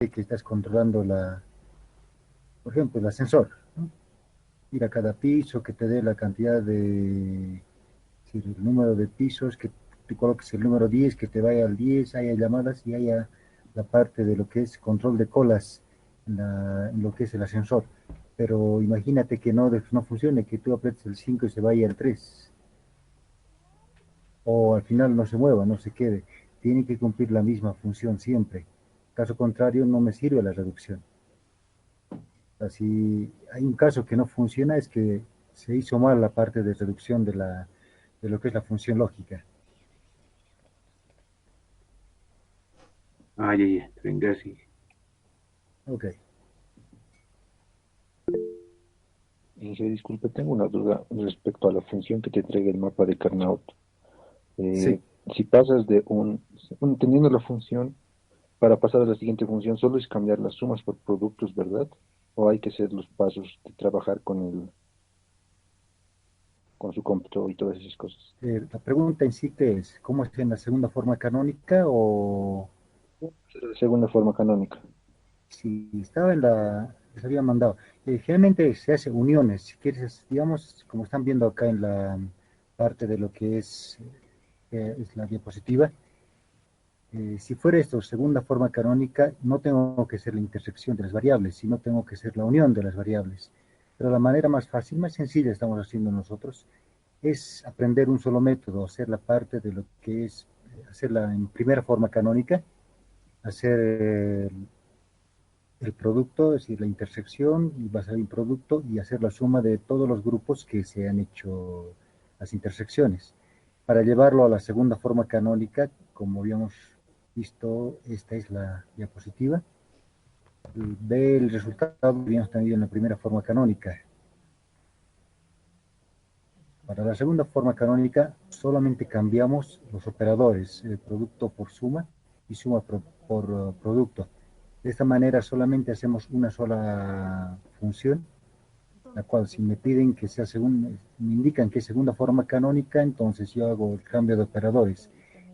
que estás controlando por ejemplo, el ascensor, ¿no? Ir a cada piso, que te dé la cantidad de, si el número de pisos, que te coloques el número 10, que te vaya al 10, haya llamadas y haya la parte de lo que es control de colas en lo que es el ascensor. Pero imagínate que no funcione, que tú apretes el 5 y se vaya al 3 o al final no se mueva, no se quede. Tiene que cumplir la misma función siempre. Caso contrario, no me sirve la reducción. Si hay un caso que no funciona, es que se hizo mal la parte de reducción de lo que es la función lógica. Ah, ya, ya, venga, sí. Ok, Inge, disculpe, tengo una duda respecto a la función que te entrega el mapa de Carnot. sí. Eh, si pasas teniendo la función, para pasar a la siguiente función, solo es cambiar las sumas por productos, ¿verdad? ¿O hay que hacer los pasos de trabajar con su cómputo y todas esas cosas? La pregunta en sí que es, ¿cómo es en la segunda forma canónica o La segunda forma canónica. si estaba les había mandado? Generalmente se hace uniones, si quieres, digamos, como están viendo acá en la parte de lo que es la diapositiva. Si fuera esto, segunda forma canónica, no tengo que ser la intersección de las variables, sino tengo que ser la unión de las variables. Pero la manera más fácil, más sencilla estamos haciendo nosotros, es aprender un solo método, hacer la parte de lo que es, hacerla en primera forma canónica, hacer el producto, es decir, la intersección, y basar en producto y hacer la suma de todos los grupos que se han hecho las intersecciones. Para llevarlo a la segunda forma canónica, como habíamos visto, esta es la diapositiva, ve el resultado que habíamos tenido en la primera forma canónica. Para la segunda forma canónica solamente cambiamos los operadores, producto por suma y suma por producto. De esta manera solamente hacemos una sola función, la cual si me piden que sea según, me indican que es segunda forma canónica, entonces yo hago el cambio de operadores.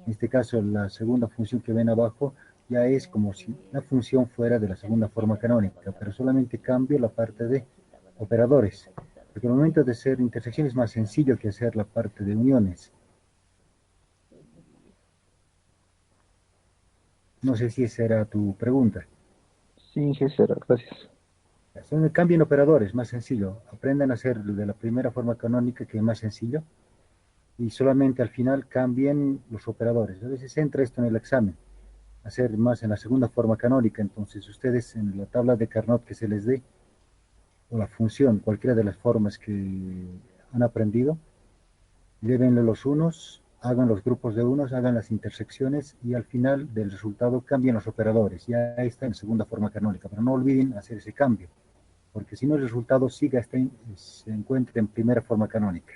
En este caso, la segunda función que ven abajo ya es como si la función fuera de la segunda forma canónica, pero solamente cambio la parte de operadores. Porque el momento de hacer intersección es más sencillo que hacer la parte de uniones. No sé si esa era tu pregunta. Sí, Inge, será, gracias. Son, cambien operadores, más sencillo. Aprendan a hacer de la primera forma canónica, que es más sencillo, y solamente al final cambien los operadores. A veces entra esto en el examen, hacer más en la segunda forma canónica. Entonces, ustedes en la tabla de Carnot que se les dé, o la función, cualquiera de las formas que han aprendido, llévenle los unos, hagan los grupos de unos, hagan las intersecciones y al final del resultado cambien los operadores. Ya está en segunda forma canónica, pero no olviden hacer ese cambio, porque si no el resultado siga, se encuentra en primera forma canónica.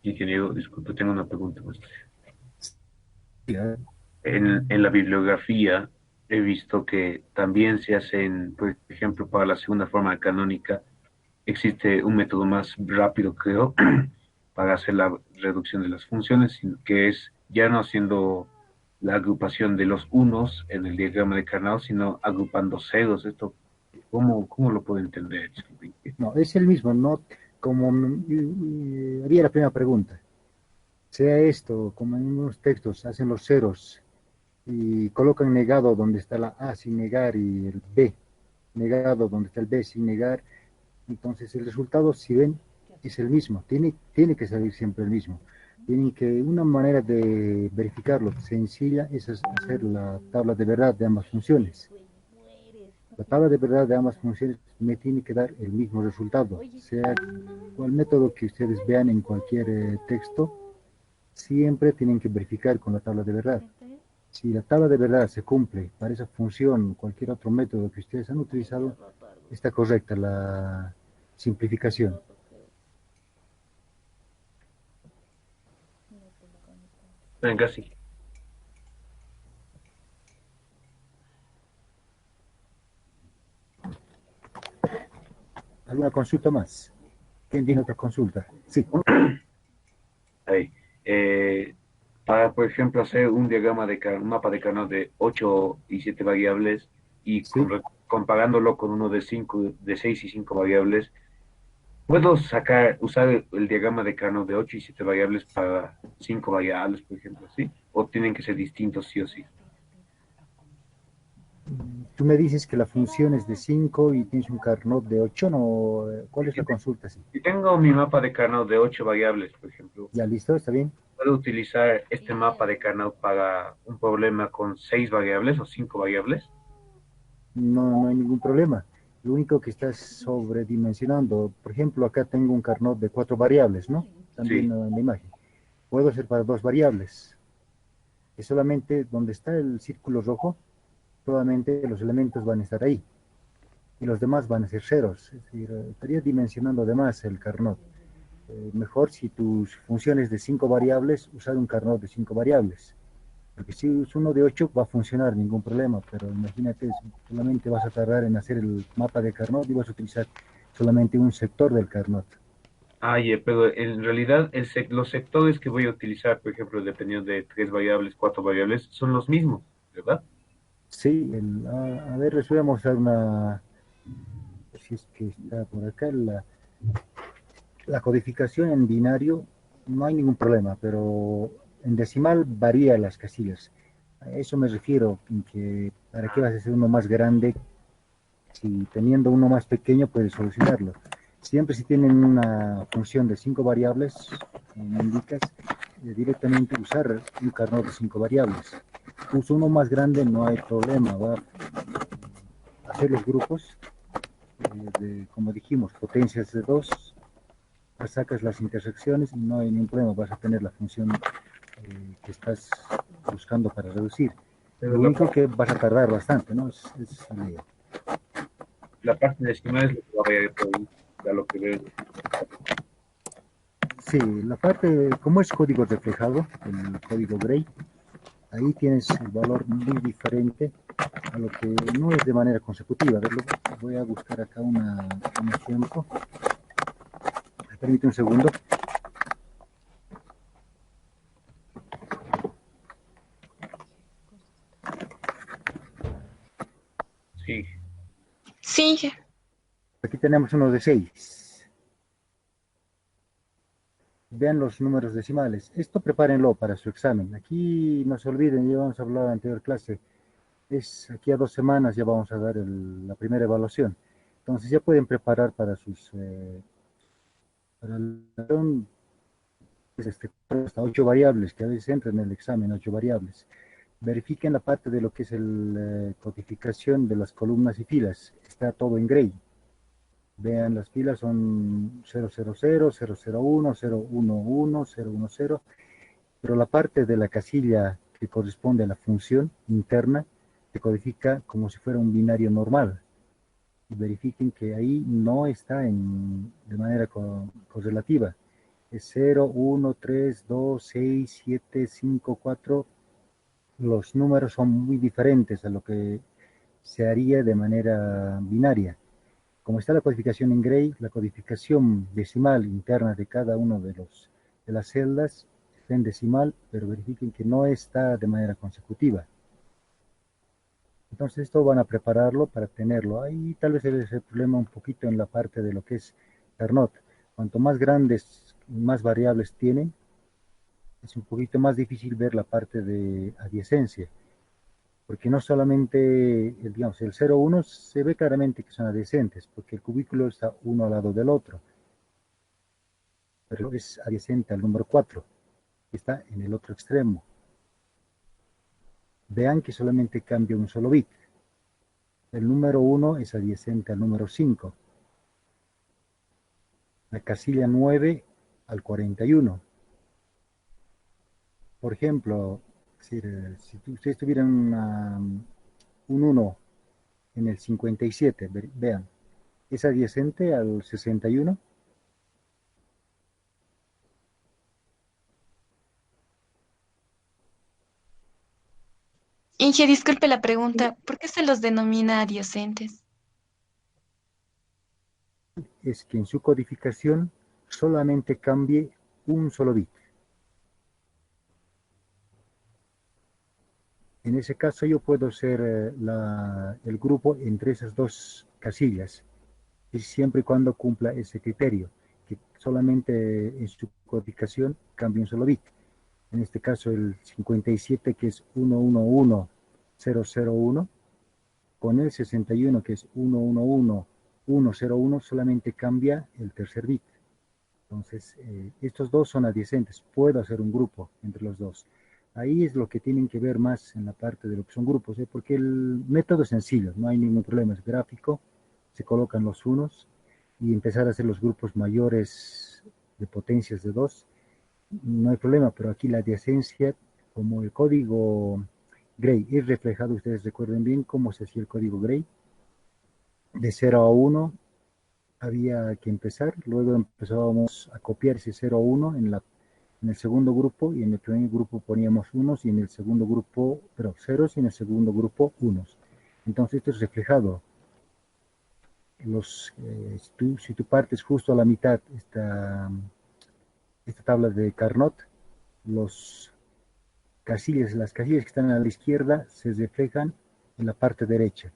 Ingeniero, disculpe, tengo una pregunta más. Sí, En la bibliografía he visto que también se hacen, por ejemplo, para la segunda forma canónica, existe un método más rápido, creo, para hacer la reducción de las funciones, que es ya no haciendo la agrupación de los unos en el diagrama de Carnot, sino agrupando ceros. Esto, ¿cómo lo puedo entender? no, es el mismo, no como había la primera pregunta. Sea esto, como en unos textos hacen los ceros y colocan negado donde está la A sin negar y el B negado donde está el B sin negar, entonces el resultado, si ven, es el mismo, tiene que salir siempre el mismo. Tienen que, una manera de verificarlo sencilla es hacer la tabla de verdad de ambas funciones. La tabla de verdad de ambas funciones me tiene que dar el mismo resultado, sea cual método que ustedes vean en cualquier texto, siempre tienen que verificar con la tabla de verdad. Si la tabla de verdad se cumple para esa función, cualquier otro método que ustedes han utilizado, está correcta la simplificación. Venga, sí. ¿Alguna consulta más? ¿Quién tiene otra consulta? Sí. Ahí. para, por ejemplo, hacer un diagrama un mapa de Carnot de 8 y 7 variables y Sí. comparándolo con uno de 5, de 6 y 5 variables, puedo usar el diagrama de Carnot de 8 y 7 variables para 5 variables, por ejemplo, ¿sí? O tienen que ser distintos sí o sí. Tú me dices que la función es de 5 y tienes un Carnot de 8, ¿no? ¿Cuál es la consulta? Sí. Si tengo mi mapa de Carnot de 8 variables, por ejemplo, ¿Ya listo? ¿Está bien? puedo utilizar este mapa de Carnot para un problema con 6 variables o 5 variables. No, no hay ningún problema. Lo único que estás sobredimensionando, por ejemplo, acá tengo un Carnot de 4 variables, ¿no? También Sí. en la imagen. Puedo hacer para 2 variables. Que solamente donde está el círculo rojo, solamente los elementos van a estar ahí. Y los demás van a ser ceros. Es decir, estaría dimensionando de más el Carnot. Mejor si tus funciones de 5 variables, usar un Carnot de 5 variables. Porque si es uno de 8 va a funcionar, ningún problema, pero imagínate, solamente vas a tardar en hacer el mapa de Carnot y vas a utilizar solamente un sector del Carnot. Pero en realidad los sectores que voy a utilizar, por ejemplo, dependiendo de 3 variables, 4 variables, son los mismos, ¿verdad? Sí, a ver, les voy a mostrar una, si es que está por acá, la codificación en binario, no hay ningún problema, pero en decimal varía las casillas. A eso me refiero, en que para qué vas a hacer uno más grande si teniendo uno más pequeño puedes solucionarlo. Siempre si tienen una función de 5 variables, como indicas, directamente usar un Carnot de 5 variables. Uso uno más grande, no hay problema, va a hacer los grupos, como dijimos, potencias de 2, sacas las intersecciones y no hay ningún problema, vas a tener la función que estás buscando para reducir. Pero Lo único que vas a tardar bastante, ¿no? Es la parte decimal es lo que va a variar por ahí, a lo que veo. sí, la parte, como es código reflejado, el código Gray, ahí tienes el valor muy diferente a lo que no es de manera consecutiva. A ver, voy a buscar acá un ejemplo. ¿Me permite un segundo? Sí. Sí, Aquí tenemos uno de 6. Vean los números decimales. Esto prepárenlo para su examen. Aquí no se olviden, ya vamos a hablar en la anterior clase. Es aquí a 2 semanas ya vamos a dar la primera evaluación. Entonces ya pueden preparar para sus para el hasta 8 variables, que a veces entran en el examen, 8 variables. Verifiquen la parte de lo que es la codificación de las columnas y filas. Está todo en gray. Vean, las filas son 000, 001, 011, 010, pero la parte de la casilla que corresponde a la función interna se codifica como si fuera un binario normal. Y verifiquen que ahí no está de manera correlativa. Es 0, 1, 3, 2, 6, 7, 5, 4. Los números son muy diferentes a lo que se haría de manera binaria. Como está la codificación en Gray, la codificación decimal interna de cada uno de las celdas está en decimal, pero verifiquen que no está de manera consecutiva. Entonces esto van a prepararlo para tenerlo. Ahí tal vez es el problema un poquito en la parte de lo que es Carnot. Cuanto más grandes, más variables tienen, es un poquito más difícil ver la parte de adyacencia, porque no solamente, digamos, el 0,1 se ve claramente que son adyacentes, porque el cubículo está uno al lado del otro, pero es adyacente al número 4, que está en el otro extremo. Vean que solamente cambia un solo bit. El número 1 es adyacente al número 5, la casilla 9 al 41. Por ejemplo, si ustedes tuvieran un 1 en el 57, vean, es adyacente al 61. Inge, disculpe la pregunta, ¿por qué se los denomina adyacentes? Es que en su codificación solamente cambie un solo bit. En ese caso yo puedo hacer el grupo entre esas dos casillas, y siempre y cuando cumpla ese criterio, que solamente en su codificación cambia un solo bit. En este caso el 57 que es 111001, con el 61 que es 111101 solamente cambia el tercer bit. Entonces, estos dos son adyacentes, puedo hacer un grupo entre los dos. Ahí es lo que tienen que ver más en la parte de lo que son grupos, porque el método es sencillo, no hay ningún problema, es gráfico, se colocan los unos y empezar a hacer los grupos mayores de potencias de 2, no hay problema, pero aquí la adyacencia, como el código Gray es reflejado, ustedes recuerden bien cómo se hacía el código Gray, de 0 a 1 había que empezar, luego empezábamos a copiar ese 0 a 1 en el segundo grupo, y en el primer grupo poníamos unos, y en el segundo grupo, pero ceros, y en el segundo grupo unos. Entonces esto es reflejado. Si tú partes justo a la mitad esta tabla de Carnot, las casillas que están a la izquierda se reflejan en la parte derecha.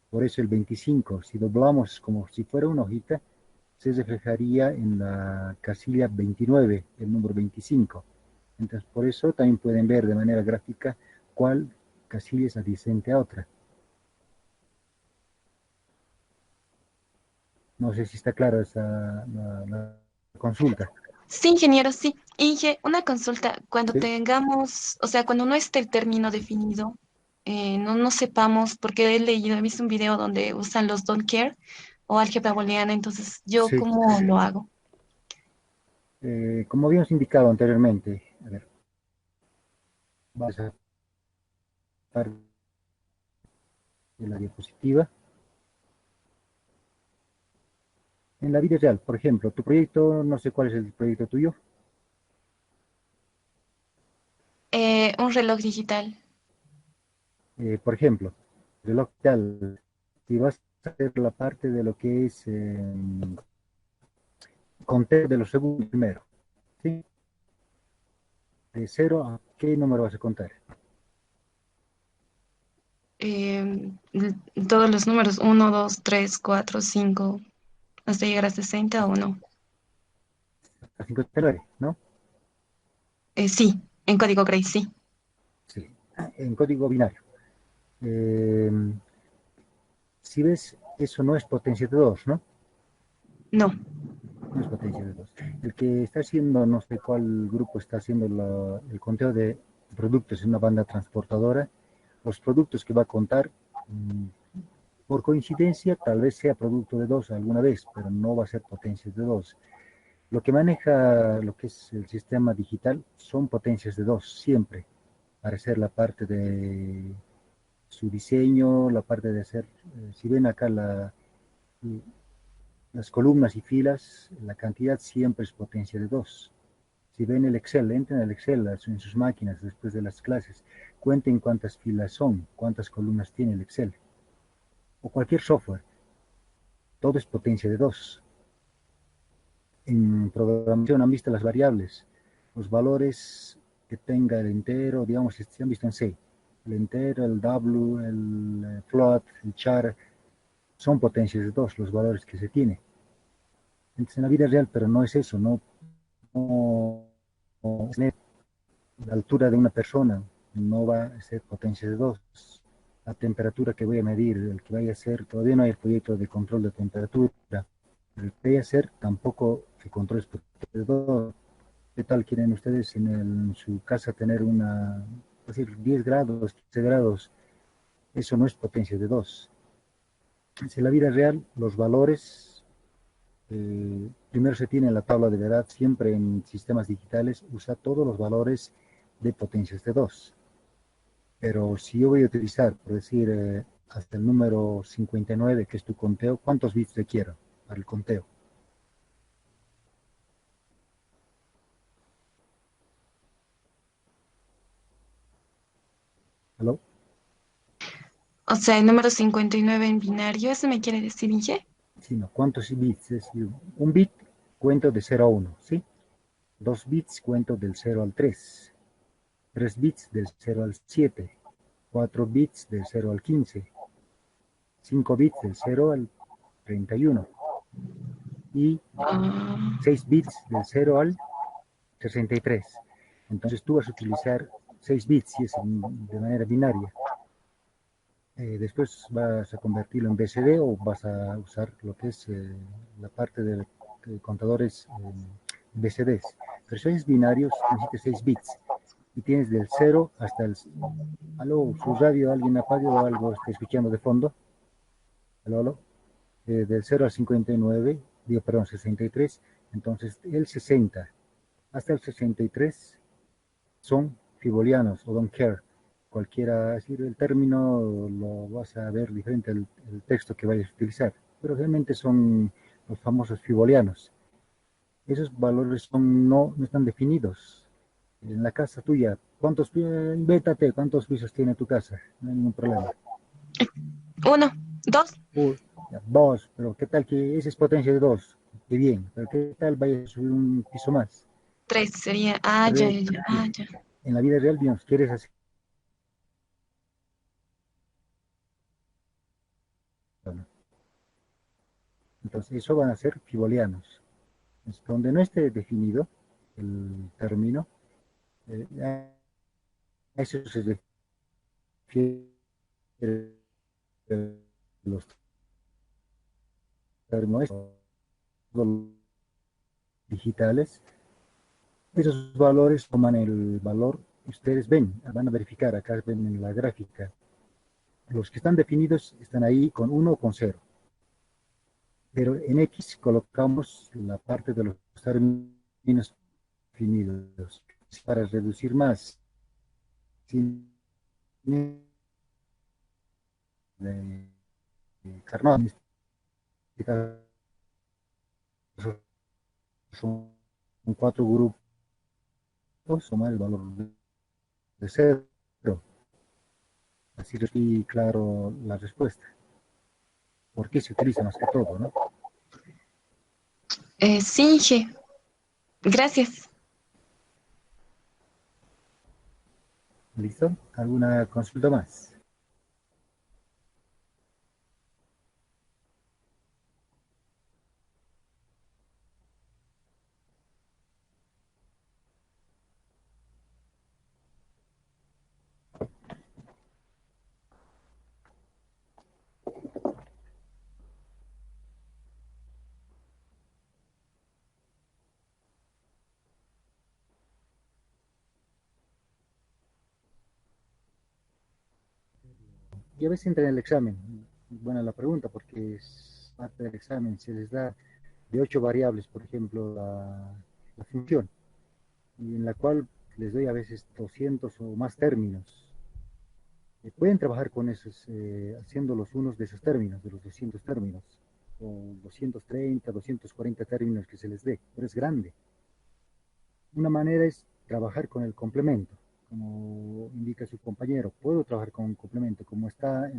Por eso el 25, si doblamos como si fuera una hojita, se reflejaría en la casilla 29, el número 25. Entonces, por eso también pueden ver de manera gráfica cuál casilla es adyacente a otra. No sé si está clara la consulta. Sí, ingeniero, sí. Inge, una consulta. Cuando ¿Sí? tengamos, o sea, cuando no esté el término definido, no sepamos, porque he visto un video donde usan los don't care o álgebra booleana, entonces, ¿yo Sí. cómo lo hago? Como habíamos indicado anteriormente, a ver, vamos a pasar de la diapositiva. En la vida real, por ejemplo, tu proyecto, no sé cuál es el proyecto tuyo. Un reloj digital. Por ejemplo, reloj digital, si vas a hacer la parte de lo que es conteo de los segundos primero, ¿sí? De 0 a qué número vas a contar. Todos los números, 1, 2, 3, 4, 5, hasta llegar a 60 o no. A 59, ¿no? Sí, en código Gray, sí. Sí, en código binario. Eh, si ves, eso no es potencia de 2, ¿no? No. No es potencia de 2. El que está haciendo, no sé cuál grupo está haciendo el conteo de productos en una banda transportadora, los productos que va a contar, por coincidencia, tal vez sea producto de 2 alguna vez, pero no va a ser potencias de 2. Lo que maneja lo que es el sistema digital son potencias de 2 siempre, para hacer la parte de su diseño, la parte de hacer, si ven acá las columnas y filas, la cantidad siempre es potencia de 2. Si ven el Excel, entren al Excel en sus máquinas después de las clases, cuenten cuántas filas son, cuántas columnas tiene el Excel, o cualquier software, todo es potencia de 2. En programación han visto las variables, los valores que tenga el entero, digamos, se han visto en C, el entero, el W, el float, el char, son potencias de 2 los valores que se tiene. Entonces en la vida real, pero no es eso, no es la altura de una persona, no va a ser potencia de 2. La temperatura que voy a medir, el que vaya a ser, todavía no hay el proyecto de control de temperatura, el que vaya a ser tampoco que controles potencia de 2. ¿Qué tal quieren ustedes en su casa tener es decir, 10 grados, 15 grados? Eso no es potencia de 2. En la vida real, los valores, primero se tiene en la tabla de verdad, siempre en sistemas digitales, usa todos los valores de potencias de 2. Pero si yo voy a utilizar, por decir, hasta el número 59, que es tu conteo, ¿cuántos bits requiero para el conteo? ¿Aló? O sea, el número 59 en binario, ¿eso me quiere decir, Inge? Sí, no, ¿cuántos bits? Es decir, un bit cuento de 0 a 1, ¿sí? 2 bits cuento del 0 al 3. 3 bits del 0 al 7. 4 bits del 0 al 15, 5 bits del 0 al 31 y Ah, 6 bits del 0 al 63. Entonces tú vas a utilizar 6 bits si es de manera binaria. Después vas a convertirlo en BCD o vas a usar lo que es la parte de contadores BCDs. Pero si es binarios, necesitas 6 bits y tienes del 0 hasta el... Aló, su radio, alguien apague o algo está escuchando de fondo. Aló, aló. Del 0 al 59, digo, perdón, 63. Entonces el 60 hasta el 63 son fibolianos o don't care. Cualquiera, es decir, el término lo vas a ver diferente el texto que vayas a utilizar, pero realmente son los famosos fibolianos. Esos valores no están definidos. En la casa tuya, invéntate, ¿cuántos pisos tiene tu casa? No hay ningún problema. uno, dos, Ya, dos, pero ¿qué tal que esa es potencia de dos? Qué bien, pero ¿qué tal vaya a subir un piso más? tres sería. Ah, ya, Tres, ya, ya, sí. ah, ya. En la vida real, digamos, quieres hacer. Entonces, eso van a ser fibolianos. Entonces, donde no esté definido el término, a eso se refiere los términos digitales. Esos valores toman el valor que ustedes ven, van a verificar, acá ven en la gráfica. Los que están definidos están ahí con 1 o con 0. Pero en X colocamos la parte de los términos definidos para reducir más. Sin Carnot, en este caso son 4 grupos, sumar el valor de 0. Así y claro la respuesta. ¿Por qué se utiliza más que todo, no? Sí, Inge, gracias. ¿Listo? ¿Alguna consulta más? Y a veces entra en el examen. Buena la pregunta, porque es parte del examen. Se les da de 8 variables, por ejemplo, la función, y en la cual les doy a veces 200 o más términos. Pueden trabajar con esos, haciendo los unos de esos términos, de los 200 términos, o 230, 240 términos que se les dé, pero es grande. Una manera es trabajar con el complemento, como indica su compañero. Puedo trabajar con un complemento, como está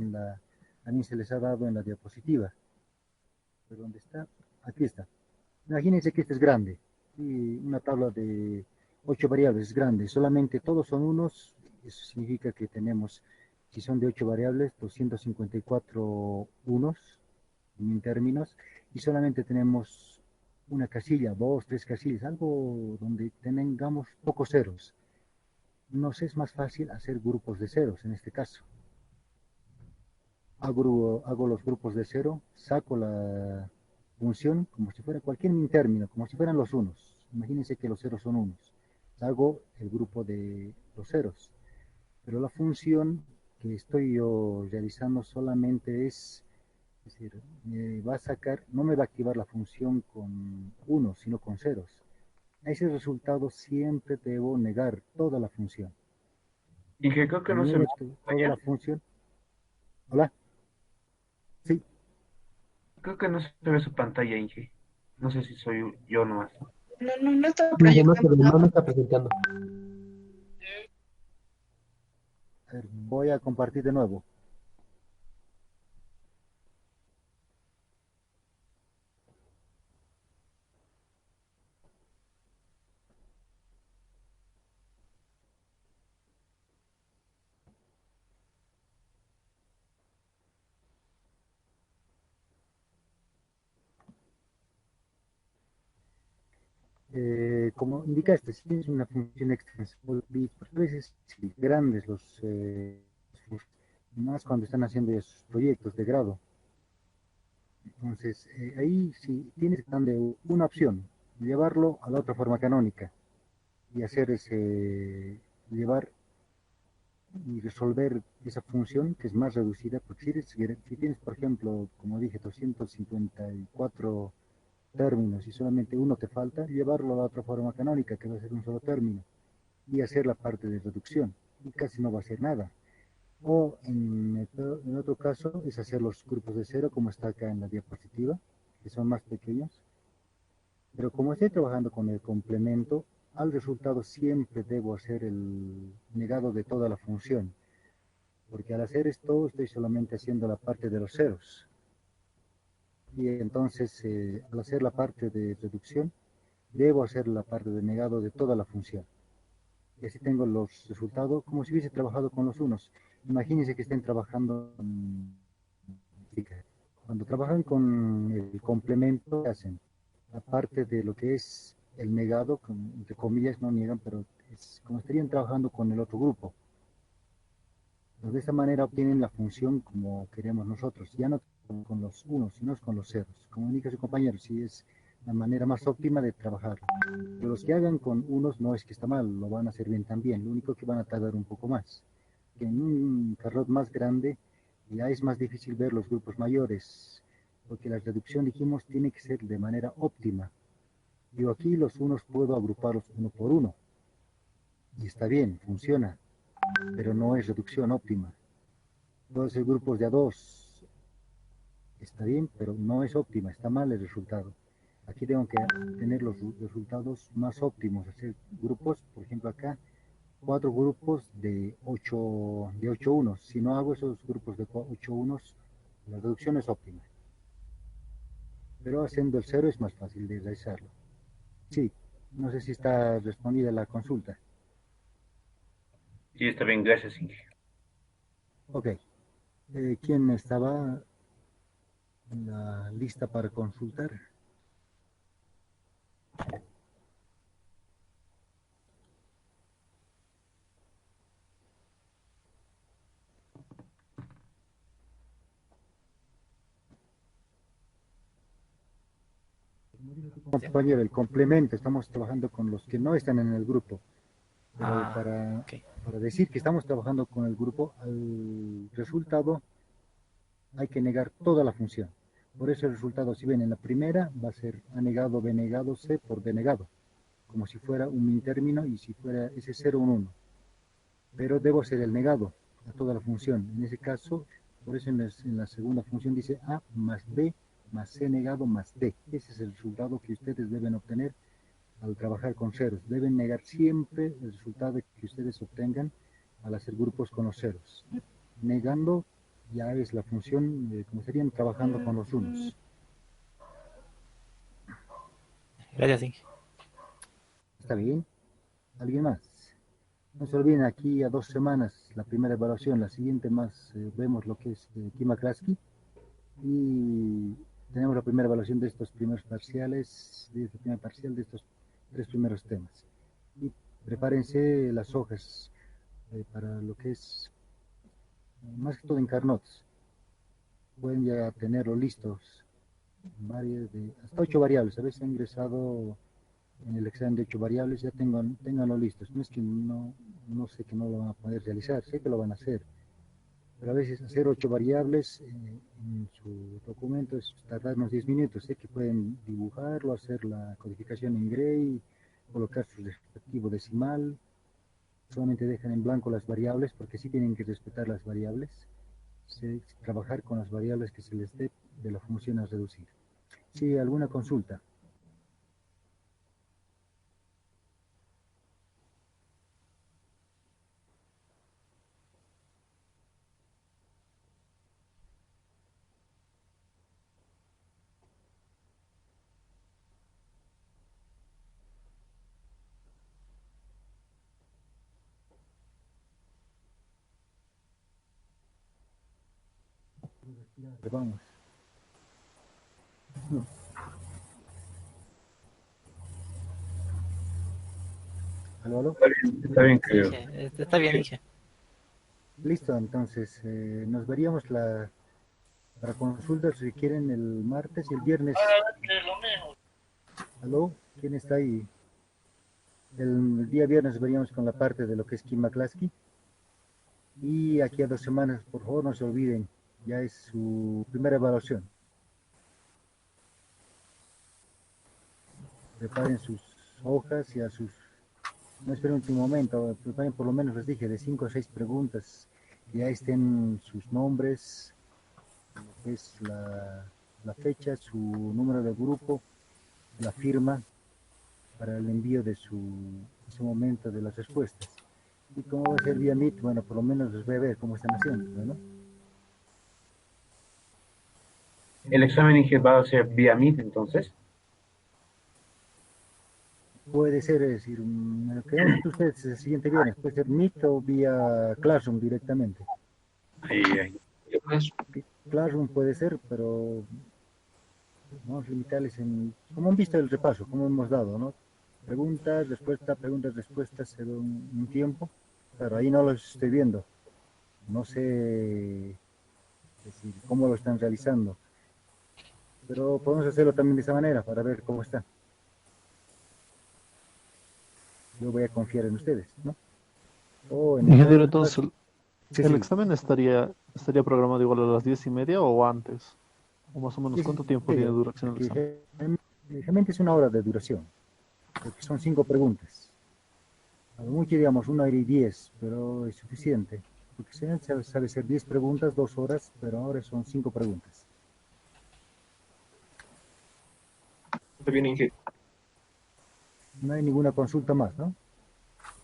también se les ha dado en la diapositiva. ¿Pero dónde está? Aquí está. Imagínense que este es grande, y una tabla de 8 variables es grande, solamente todos son unos, eso significa que tenemos, si son de 8 variables, 254 unos en términos, y solamente tenemos una casilla, dos, tres casillas, algo donde tengamos pocos ceros. Nos es más fácil hacer grupos de ceros en este caso. Hago los grupos de cero, saco la función como si fuera cualquier término, como si fueran los unos. Imagínense que los ceros son unos. Hago el grupo de los ceros, pero la función que estoy yo realizando solamente es decir, me va a sacar, no me va a activar la función con unos, sino con ceros. A ese resultado siempre debo negar toda la función. Y que creo que Cuando no se ve niegue su toda la pantalla. función, hola, sí, Creo que no se ve su pantalla, Inge. No sé si soy yo nomás. No, no, no estaba Miguel no, proyectando no me nada. está presentando. a ver, voy a compartir de nuevo. Como indicaste, si es una función extensa, bits, a veces sí, grandes más cuando están haciendo esos proyectos de grado. Entonces, ahí sí tienes que darle una opción, llevarlo a la otra forma canónica y hacer llevar y resolver esa función que es más reducida, porque si tienes, por ejemplo, como dije, 254 términos y solamente uno te falta, llevarlo a la otra forma canónica, que va a ser un solo término, y hacer la parte de reducción, y casi no va a ser nada. O en otro caso es hacer los grupos de cero, como está acá en la diapositiva, que son más pequeños. Pero como estoy trabajando con el complemento, al resultado siempre debo hacer el negado de toda la función, porque al hacer esto estoy solamente haciendo la parte de los ceros. Y entonces, al hacer la parte de reducción, debo hacer la parte de negado de toda la función. Y así tengo los resultados como si hubiese trabajado con los unos. Imagínense que estén trabajando con... Cuando trabajan con el complemento, hacen aparte de lo que es el negado, entre comillas no niegan, pero es como estarían trabajando con el otro grupo. Pues de esta manera obtienen la función como queremos nosotros, ya no con los unos, sino con los ceros. Como indica su compañero, si es la manera más óptima de trabajar. Pero los que hagan con unos no es que está mal, lo van a hacer bien también, lo único que van a tardar un poco más. Que en un carrot más grande ya es más difícil ver los grupos mayores, porque la reducción, dijimos, tiene que ser de manera óptima. Yo aquí los unos puedo agruparlos uno por uno, y está bien, funciona, pero no es reducción óptima. Puedo hacer grupos de a dos, está bien, pero no es óptima, está mal el resultado. Aquí tengo que tener los resultados más óptimos, hacer grupos, por ejemplo acá, cuatro grupos de 8 unos. Si no hago esos grupos de 8 unos, la reducción es óptima. Pero haciendo el cero es más fácil de realizarlo. Sí, no sé si está respondida la consulta. Sí, está bien, gracias, Inge. Ok, ¿quién estaba en la lista para consultar? Compañero, el complemento, estamos trabajando con los que no están en el grupo, pero Ah, ok. para decir que estamos trabajando con el grupo, al resultado hay que negar toda la función. Por eso el resultado, si ven en la primera, va a ser A negado, B negado, C por D negado, como si fuera un min término y si fuera ese 0 un 1. Pero debo hacer el negado a toda la función. En ese caso, por eso en la segunda función dice A más B más C negado más D. Ese es el resultado que ustedes deben obtener al trabajar con ceros. Deben negar siempre el resultado que ustedes obtengan al hacer grupos con los ceros. Negando ya es la función como estarían trabajando con los unos. Gracias, Inge. ¿Está bien? ¿Alguien más? No se olviden, aquí a 2 semanas la primera evaluación, la siguiente más vemos lo que es Kima Klasky y tenemos la primera evaluación de estos primeros parciales, de este primer parcial de estos 3 primeros temas. Y prepárense las hojas para lo que es más que todo en Carnot. Pueden ya tenerlo listos, hasta 8 variables. A veces he ingresado en el examen de 8 variables, ya ténganlo listos. No es que no sé que no lo van a poder realizar, sé que lo van a hacer. Pero a veces hacer 8 variables en su documento es tardarnos 10 minutos. Sé que pueden dibujarlo, hacer la codificación en Gray, colocar su respectivo decimal. Solamente dejan en blanco las variables porque sí tienen que respetar las variables. Trabajar con las variables que se les dé de la función a reducir. Sí, alguna consulta. Vamos. ¿Aló, aló? Está bien, Sí, creo. Inge, está bien, Inge. Listo, entonces nos veríamos para consultas si quieren el martes y el viernes. ¿Aló? ¿Quién está ahí? El día viernes veríamos con la parte de lo que es Kim McClaskey. Y aquí a 2 semanas, por favor, no se olviden, ya es su primera evaluación. Preparen sus hojas y a sus... No esperen un último momento, preparen por lo menos, les dije, de 5 o 6 preguntas. Ya estén sus nombres, lo que es la fecha, su número de grupo, la firma para el envío de su momento de las respuestas. Y como va a ser vía Meet, bueno, por lo menos les voy a ver cómo están haciendo, ¿no? El examen Inge va a ser vía Meet, entonces. Puede ser, es decir, lo que hemos hecho ustedes el siguiente viernes, puede ser Meet o vía Classroom directamente. Ahí, ahí. Classroom puede ser, pero vamos a limitarles como han visto el repaso, como hemos dado, ¿no? Preguntas, respuestas, se da un tiempo, pero ahí no los estoy viendo. No sé, es decir, cómo lo están realizando, pero podemos hacerlo también de esa manera para ver cómo está. Yo voy a confiar en ustedes, ¿no? O en el peor Ingeniero, de los entonces casos, sí, el sí, examen estaría programado igual a las 10:30 o antes. O más o menos, sí, sí, ¿cuánto tiempo tiene sí, duración el porque examen? generalmente es 1 hora de duración, porque son 5 preguntas. A lo mucho, digamos, 1 hora y 10, pero es suficiente. Porque si no, sabe ser 10 preguntas, 2 horas, pero ahora son 5 preguntas. Está bien, Inge. No hay ninguna consulta más, ¿no?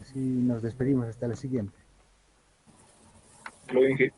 Así nos despedimos hasta la siguiente. Lo Inge.